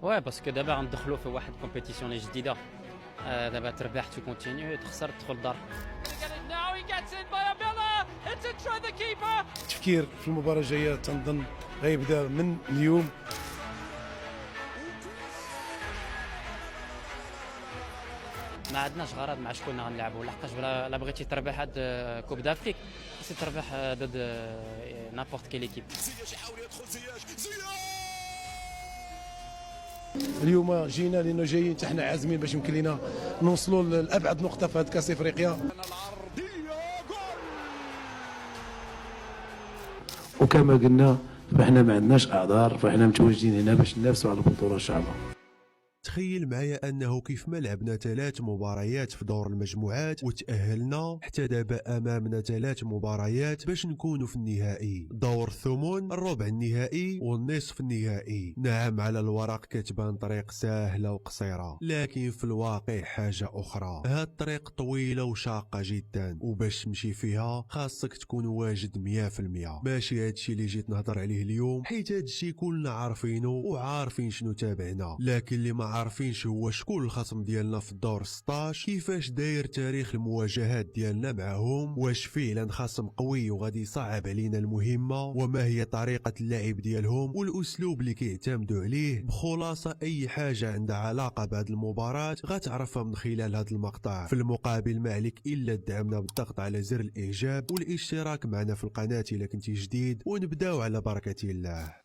Ouais, parce que دابا غندخلوا في واحد كومبيتيسيون جديده. دابا تربح تو كونتينيو، تخسر تدخل الدار. التفكير في المباراة الجاية تنظن غيبدا من اليوم. ما عندناش غرض مع شكون غنلعبوا، لحقاش لا بغيتي تربح هاد كوب دافريك خاصك تربح ضد نابورت كيل ايكيب. اليوم جينا لانه جايين حتى حنا عازمين باش يمكن لنا نوصلوا لابعد نقطة في هاد كاس افريقيا. وكما قلنا فاحنا ما عندناش اعذار، فاحنا متواجدين هنا باش ننافسوا على البطولة ان شاء الله. تخيل معايا انه كيف ما لعبنا 3 مباريات في دور المجموعات وتأهلنا، حتى دابا امامنا 3 مباريات باش نكونوا في النهائي، دور الثمن، الربع النهائي والنصف النهائي. نعم على الورق كتبان طريق سهلة وقصيرة، لكن في الواقع حاجة اخرى. هاد الطريق طويلة وشاقة جدا، وباش تمشي فيها خاصك تكون واجد 100%. ماشي هادشي اللي جيت نهضر عليه اليوم، حيت هادشي كلنا عارفينه وعارفين شنو تابعنا، لكن اللي ما عارفينش هو شكون الخصم ديالنا في الدور 16، كيفاش داير تاريخ المواجهات ديالنا معهم، واش فعلا خصم قوي وغادي يصعب علينا المهمة، وما هي طريقة اللعب ديالهم والاسلوب اللي كيعتمدوا عليه. بخلاصة اي حاجة عندها علاقة بهذه المباراة غتعرفها من خلال هذا المقطع. في المقابل ما عليك الا تدعمنا بالضغط على زر الاعجاب والاشتراك معنا في القناة الا كنتي جديد، ونبداو على بركة الله.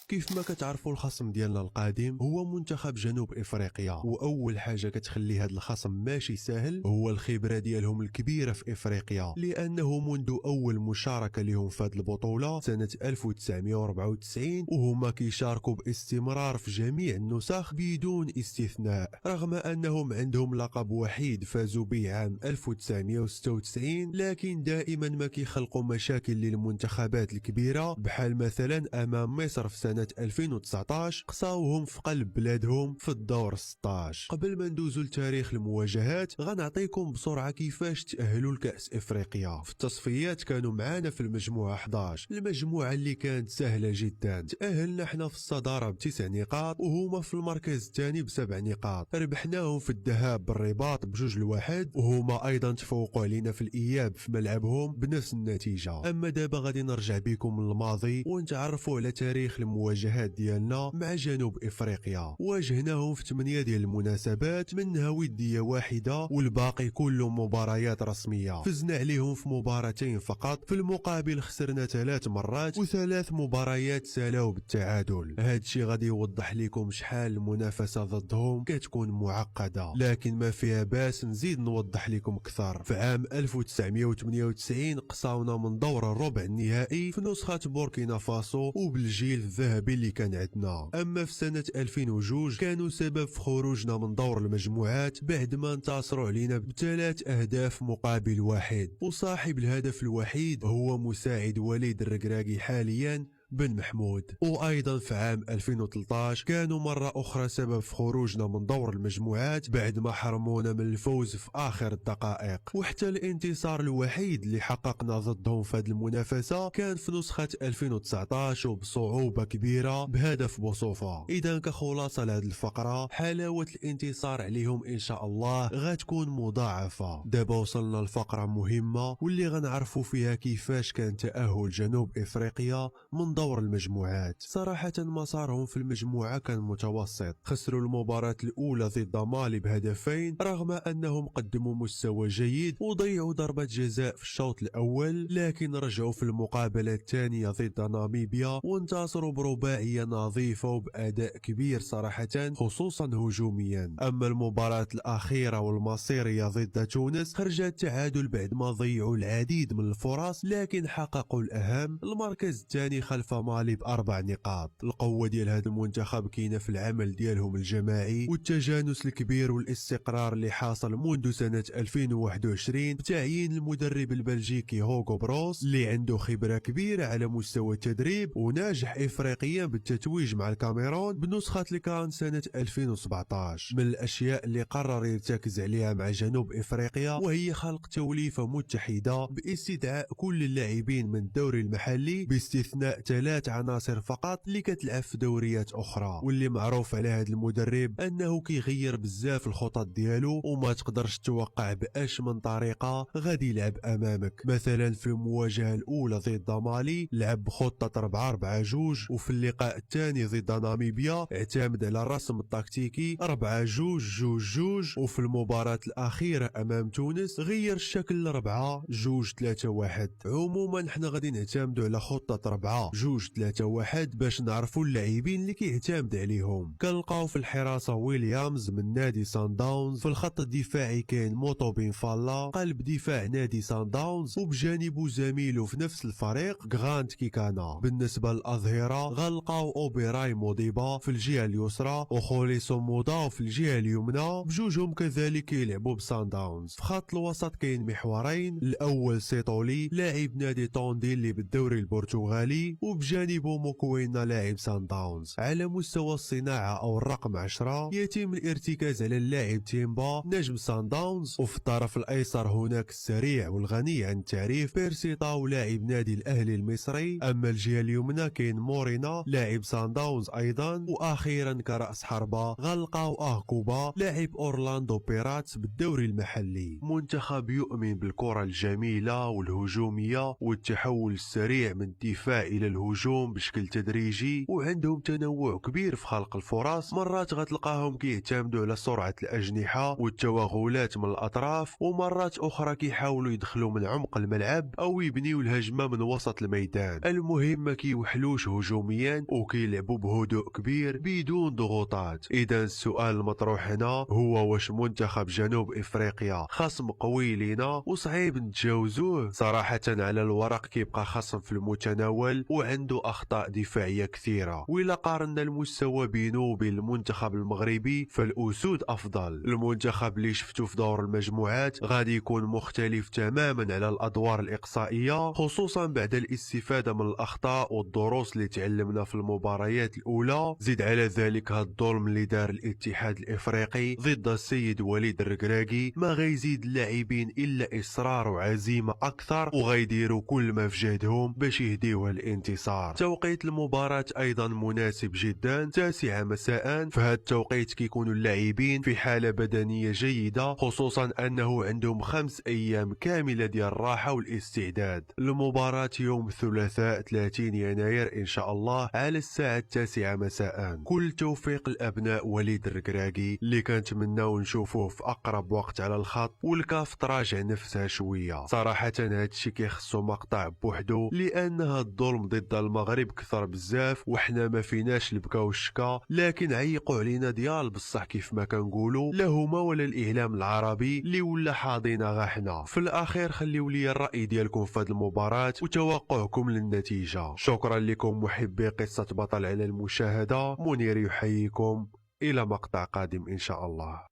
كيف ما كتعرفوا الخصم ديالنا القادم هو منتخب جنوب افريقيا، واول حاجه كتخلي هذا الخصم ماشي سهل هو الخبره ديالهم الكبيره في افريقيا، لانه منذ اول مشاركه لهم في هذه البطوله سنه 1994 وهما كيشاركوا باستمرار في جميع النسخ بدون استثناء، رغم انهم عندهم لقب وحيد فازوا به عام 1996، لكن دائما ما كيخلقوا مشاكل للمنتخبات الكبيره، بحال مثلا امام مصر في سنة 2019 قصاوهم في قلب بلادهم في الدور 16. قبل ما ندوزو لتاريخ المواجهات غنعطيكم بسرعة كيفاش تأهلوا لكأس افريقيا. في التصفيات كانوا معانا في المجموعة 11، المجموعة اللي كانت سهلة جدا. تأهلنا احنا في الصدارة ب9 نقاط وهما في المركز الثاني ب7 نقاط، ربحناهم في الذهاب بالرباط ب2-1، وهما ايضا تفوقوا علينا في الاياب في ملعبهم بنفس النتيجة. اما دابا غادي نرجع بكم للماضي ونتعرفوا على تاريخ المواجهات ديالنا مع جنوب افريقيا. واجهناهم في 8 ديال المناسبات، منها ودية واحدة والباقي كله مباريات رسمية. فزنا عليهم في مباراتين فقط، في المقابل خسرنا 3 مرات و3 مباريات سالاو بالتعادل. هادشي غادي يوضح لكم شحال المنافسة ضدهم كتكون معقدة، لكن ما فيها باس نزيد نوضح لكم اكثر. في عام 1998 قصاونا من دور الربع النهائي في نسخة بوركينا فاسو وبالجيل الذهبي اللي كان عندنا. اما في سنة 2002 كانوا سبب في خروجنا من دور المجموعات بعد ما انتصروا علينا ب3 اهداف مقابل 1، وصاحب الهدف الوحيد هو مساعد وليد الركراكي حاليا بن محمود. وايضا في عام 2013 كانوا مرة اخرى سبب في خروجنا من دور المجموعات بعد ما حرمونا من الفوز في اخر الدقائق. وحتى الانتصار الوحيد اللي حققنا ضدهم في هذه المنافسة كان في نسخة 2019 وبصعوبة كبيرة بهدف بوصوفة. اذا كخلاصة لهذه الفقرة، حلاوة الانتصار عليهم ان شاء الله غتكون مضاعفة. دابا وصلنا لفقرة مهمة واللي غنعرفوا فيها كيفاش كان تأهل جنوب افريقيا من دور المجموعات. صراحة مسارهم في المجموعة كان متوسط، خسروا المباراة الأولى ضد مالي بهدفين رغم أنهم قدموا مستوى جيد، وضيعوا ضربة جزاء في الشوط الأول، لكن رجعوا في المقابلة الثانية ضد ناميبيا وانتصروا برباعية نظيفة وبأداء كبير صراحة خصوصا هجوميا. أما المباراة الأخيرة والمصيرية ضد تونس خرجت تعادل بعد ما ضيعوا العديد من الفرص، لكن حققوا الأهم، المركز الثاني خلف مالي ب4 نقاط. القوة ديال هذا المنتخب كاينه في العمل ديالهم الجماعي والتجانس الكبير والاستقرار اللي حاصل منذ سنة 2021 بتعيين المدرب البلجيكي هوغو بروس اللي عنده خبرة كبيرة على مستوى التدريب وناجح افريقيا بالتتويج مع الكاميرون بنسخة الكان سنة 2017. من الاشياء اللي قرر يرتكز عليها مع جنوب افريقيا وهي خلق توليفة متحدة باستدعاء كل اللاعبين من الدوري المحلي باستثناء 3 عناصر فقط اللي كتلعب في دوريات اخرى، واللي معروف على هذا المدرب انه كيغير بزاف الخطط ديالو وما تقدرش توقع باش من طريقه غادي يلعب امامك. مثلا في المواجهه الاولى ضد مالي لعب بخطه 4-4-2، وفي اللقاء الثاني ضد ناميبيا اعتمد على الرسم التكتيكي 4-2-2-2، وفي المباراه الاخيره امام تونس غير الشكل 4-2-3-1. عموما حنا غادي نعتمدوا على خطه 4-2-3-1 باش نعرفوا اللاعبين اللي كيعتمد عليهم. كنلقاو في الحراسه ويليامز من نادي سان داونز، في الخط الدفاعي كاين موطو بن فالا قلب دفاع نادي سان داونز، وبجانبه زميله في نفس الفريق غرانت كيكانا. بالنسبه للاظهره غنلقاو اوبيراي موديبا في الجهه اليسرى وخولي سومودا في الجهه اليمنى، بجوجهم كذلك كيلعبوا بسان داونز. في خط الوسط كاين محورين، الاول سيتولي لاعب نادي طونديل اللي بالدوري البرتغالي، وبجانبه موكوينا لاعب سان داونز. على مستوى الصناعه او الرقم 10 يتم الارتكاز على اللاعب تيمبا نجم سان داونز، وفي الطرف الايسر هناك السريع والغني عن التعريف بيرسيطاو لاعب نادي الاهلي المصري. اما الجهه اليمنى كاين مورينا لاعب سان داونز ايضا، واخيرا كراس حربه غنلقاو اهكوبا لاعب اورلاندو بيراتس بالدوري المحلي. منتخب يؤمن بالكره الجميله والهجوميه والتحول السريع من الدفاع الى الهجوم بشكل تدريجي، وعندهم تنوع كبير في خلق الفرص. مرات غتلقاهم كيعتمدوا على سرعه الاجنحه والتوغلات من الاطراف، ومرات اخرى كيحاولوا يدخلوا من عمق الملعب او يبنيوا الهجمه من وسط الميدان. المهم ما كيوحلوش هجوميا وكيلعبوا بهدوء كبير بدون ضغوطات. اذا السؤال المطروح هنا هو واش منتخب جنوب افريقيا خصم قوي لينا وصعيب نتجاوزوه؟ صراحه على الورق كيبقى خصم في المتناول وعنده اخطاء دفاعيه كثيره، وإلا قارنا المستوى بينه وبين المنتخب المغربي فالاسود افضل. المنتخب اللي شفتو في دور المجموعات غادي يكون مختلف تماما على الادوار الاقصائيه، خصوصا بعد الاستفاده من الاخطاء والدروس اللي تعلمنا في المباريات الاولى. زيد على ذلك هاد الظلم اللي دار الاتحاد الافريقي ضد السيد وليد الركراكي ما غيزيد اللاعبين الا اصرار وعزيمه اكثر، وغيديروا كل ما في جهدهم باش يهديوها الانتصار. توقيت المباراه ايضا مناسب جدا، 9 مساء. في هذا التوقيت كيكونوا اللاعبين في حاله بدنيه جيده، خصوصا انه عندهم 5 ايام كامله ديال الراحه والاستعداد. المباراه يوم الثلاثاء 30 يناير ان شاء الله على الساعه 9 مساء. كل التوفيق لابناء وليد الركراكي اللي كنتمناو نشوفوه في اقرب وقت على الخط، والكاف تراجع نفسها شويه. صراحه هادشي كيخصو مقطع بوحدو، لان هاد الظلم ضد المغرب كثر بزاف وحنا ما فيناش البكا والشكا، لكن عيقوا علينا ديال بصح كيف ما كنقولوا لا هما ولا الاعلام العربي اللي ولا حاضينا غا حنا. في الاخير خليو لي الراي ديالكم في هاد المباراه وتوقعكم للنتيجه. شكرا لكم محبي قصه بطل على المشاهده. منير يحييكم، الى مقطع قادم ان شاء الله.